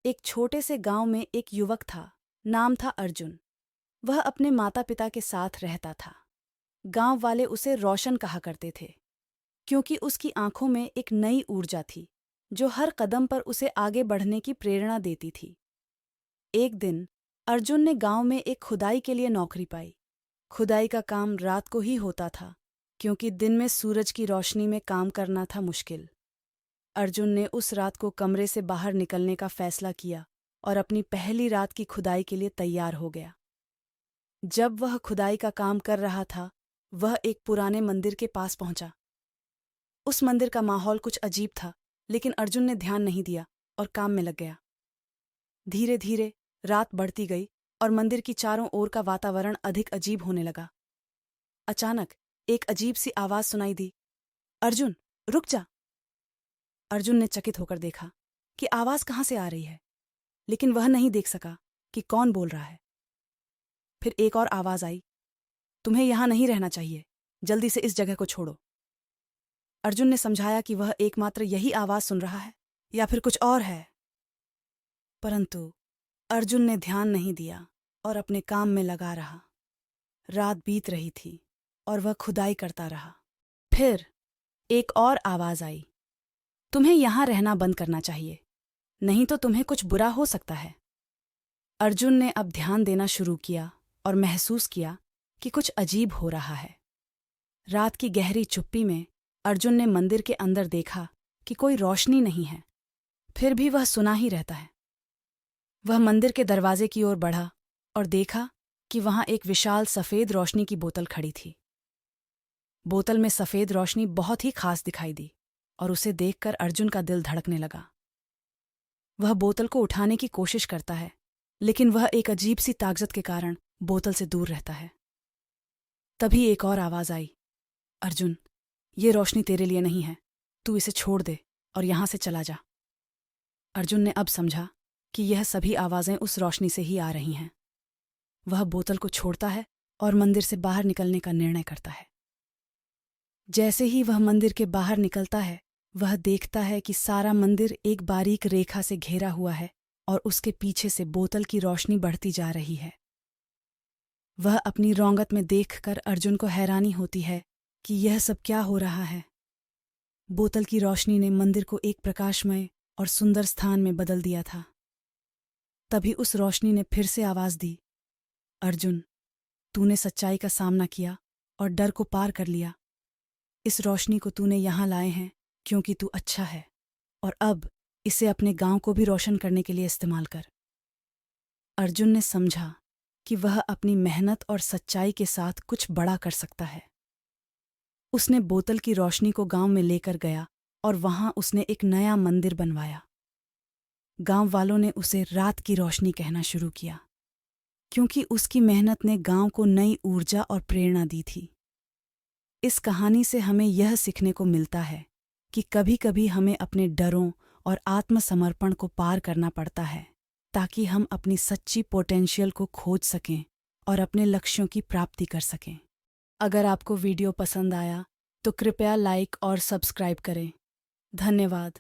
एक छोटे से गांव में एक युवक था। नाम था अर्जुन। वह अपने माता पिता के साथ रहता था। गांव वाले उसे रोशन कहा करते थे, क्योंकि उसकी आंखों में एक नई ऊर्जा थी जो हर कदम पर उसे आगे बढ़ने की प्रेरणा देती थी। एक दिन अर्जुन ने गांव में एक खुदाई के लिए नौकरी पाई। खुदाई का काम रात को ही होता था, क्योंकि दिन में सूरज की रोशनी में काम करना था मुश्किल। अर्जुन ने उस रात को कमरे से बाहर निकलने का फैसला किया और अपनी पहली रात की खुदाई के लिए तैयार हो गया। जब वह खुदाई का काम कर रहा था, वह एक पुराने मंदिर के पास पहुंचा। उस मंदिर का माहौल कुछ अजीब था, लेकिन अर्जुन ने ध्यान नहीं दिया और काम में लग गया। धीरे धीरे रात बढ़ती गई और मंदिर की चारों ओर का वातावरण अधिक अजीब होने लगा। अचानक एक अजीब सी आवाज सुनाई दी, अर्जुन, रुक जा। अर्जुन ने चकित होकर देखा कि आवाज कहाँ से आ रही है, लेकिन वह नहीं देख सका कि कौन बोल रहा है। फिर एक और आवाज आई, तुम्हें यहां नहीं रहना चाहिए, जल्दी से इस जगह को छोड़ो। अर्जुन ने समझाया कि वह एकमात्र यही आवाज सुन रहा है या फिर कुछ और है, परंतु अर्जुन ने ध्यान नहीं दिया और अपने काम में लगा रहा। रात बीत रही थी और वह खुदाई करता रहा। फिर एक और आवाज आई, तुम्हें यहां रहना बंद करना चाहिए, नहीं तो तुम्हें कुछ बुरा हो सकता है। अर्जुन ने अब ध्यान देना शुरू किया और महसूस किया कि कुछ अजीब हो रहा है। रात की गहरी चुप्पी में अर्जुन ने मंदिर के अंदर देखा कि कोई रोशनी नहीं है, फिर भी वह सुना ही रहता है। वह मंदिर के दरवाजे की ओर बढ़ा और देखा कि वहां एक विशाल सफेद रोशनी की बोतल खड़ी थी। बोतल में सफेद रोशनी बहुत ही खास दिखाई दी और उसे देखकर अर्जुन का दिल धड़कने लगा। वह बोतल को उठाने की कोशिश करता है, लेकिन वह एक अजीब सी ताकत के कारण बोतल से दूर रहता है। तभी एक और आवाज आई, अर्जुन, ये रोशनी तेरे लिए नहीं है, तू इसे छोड़ दे और यहां से चला जा। अर्जुन ने अब समझा कि यह सभी आवाजें उस रोशनी से ही आ रही हैं। वह बोतल को छोड़ता है और मंदिर से बाहर निकलने का निर्णय करता है। जैसे ही वह मंदिर के बाहर निकलता है, वह देखता है कि सारा मंदिर एक बारीक रेखा से घेरा हुआ है और उसके पीछे से बोतल की रोशनी बढ़ती जा रही है। वह अपनी रौंगत में देखकर अर्जुन को हैरानी होती है कि यह सब क्या हो रहा है। बोतल की रोशनी ने मंदिर को एक प्रकाशमय और सुंदर स्थान में बदल दिया था। तभी उस रोशनी ने फिर से आवाज दी, अर्जुन, तूने सच्चाई का सामना किया और डर को पार कर लिया। इस रोशनी को तूने यहां लाए हैं क्योंकि तू अच्छा है, और अब इसे अपने गांव को भी रोशन करने के लिए इस्तेमाल कर। अर्जुन ने समझा कि वह अपनी मेहनत और सच्चाई के साथ कुछ बड़ा कर सकता है। उसने बोतल की रोशनी को गांव में लेकर गया और वहां उसने एक नया मंदिर बनवाया। गांव वालों ने उसे रात की रोशनी कहना शुरू किया, क्योंकि उसकी मेहनत ने गांव को नई ऊर्जा और प्रेरणा दी थी। इस कहानी से हमें यह सीखने को मिलता है कि कभी-कभी हमें अपने डरों और आत्मसमर्पण को पार करना पड़ता है, ताकि हम अपनी सच्ची पोटेंशियल को खोज सकें और अपने लक्ष्यों की प्राप्ति कर सकें। अगर आपको वीडियो पसंद आया तो कृपया लाइक और सब्सक्राइब करें। धन्यवाद।